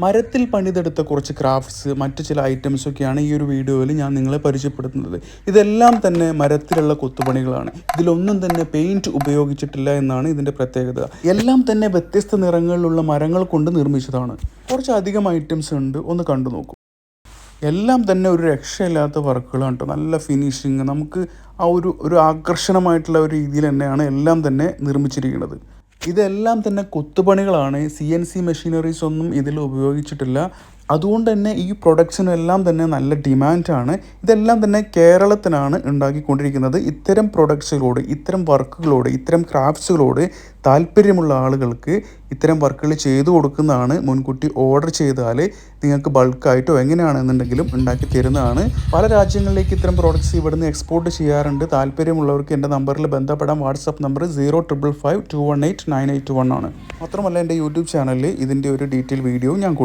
മരത്തിൽ പണിതെടുത്ത കുറച്ച് ക്രാഫ്റ്റ്സ് മറ്റു ചില ഐറ്റംസൊക്കെയാണ് ഈ ഒരു വീഡിയോയിൽ ഞാൻ നിങ്ങളെ പരിചയപ്പെടുത്തുന്നത്. ഇതെല്ലാം തന്നെ മരത്തിലുള്ള കൊത്തുപണികളാണ്. ഇതിലൊന്നും തന്നെ പെയിൻറ്റ് ഉപയോഗിച്ചിട്ടില്ല എന്നാണ് ഇതിൻ്റെ പ്രത്യേകത. എല്ലാം തന്നെ വ്യത്യസ്ത നിറങ്ങളിലുള്ള മരങ്ങൾ കൊണ്ട് നിർമ്മിച്ചതാണ്. കുറച്ചധികം ഐറ്റംസ് ഉണ്ട്, ഒന്ന് കണ്ടു നോക്കൂ. എല്ലാം തന്നെ ഒരു രക്ഷയില്ലാത്ത വർക്കുകളാണ് കേട്ടോ. നല്ല ഫിനിഷിങ്, നമുക്ക് ആ ഒരു ആകർഷണമായിട്ടുള്ള ഒരു രീതിയിൽ തന്നെയാണ് എല്ലാം തന്നെ നിർമ്മിച്ചിരിക്കുന്നത്. ഇതെല്ലാം തന്നെ കൊത്തുപണികളാണ്. CNC മെഷീനറീസ് ഒന്നും ഇതിൽ ഉപയോഗിച്ചിട്ടില്ല. അതുകൊണ്ട് തന്നെ ഈ പ്രൊഡക്ട്സിനെല്ലാം തന്നെ നല്ല ഡിമാൻഡാണ്. ഇതെല്ലാം തന്നെ കേരളത്തിനാണ് ഉണ്ടാക്കിക്കൊണ്ടിരിക്കുന്നത്. ഇത്തരം പ്രൊഡക്ട്സുകളോട്, ഇത്തരം വർക്കുകളോട്, ഇത്തരം ക്രാഫ്റ്റ്സുകളോട് താല്പര്യമുള്ള ആളുകൾക്ക് ഇത്തരം വർക്കുകൾ ചെയ്തു കൊടുക്കുന്നതാണ്. മുൻകൂട്ടി ഓർഡർ ചെയ്താൽ നിങ്ങൾക്ക് ബൾക്കായിട്ടോ എങ്ങനെയാണെന്നുണ്ടെങ്കിലും ഉണ്ടാക്കി തരുന്നതാണ്. പല രാജ്യങ്ങളിലേക്ക് ഇത്തരം പ്രോഡക്ട്സ് ഇവിടുന്ന് എക്സ്പോർട്ട് ചെയ്യാറുണ്ട്. താല്പര്യമുള്ളവർക്ക് എൻ്റെ നമ്പറിൽ ബന്ധപ്പെടാം. വാട്സപ്പ് നമ്പർ 05552189821 ആണ്. മാത്രമല്ല എൻ്റെ യൂട്യൂബ് ചാനലിൽ ഇതിൻ്റെ ഒരു ഡീറ്റെയിൽ വീഡിയോ ഞാൻ കൊടുത്തു.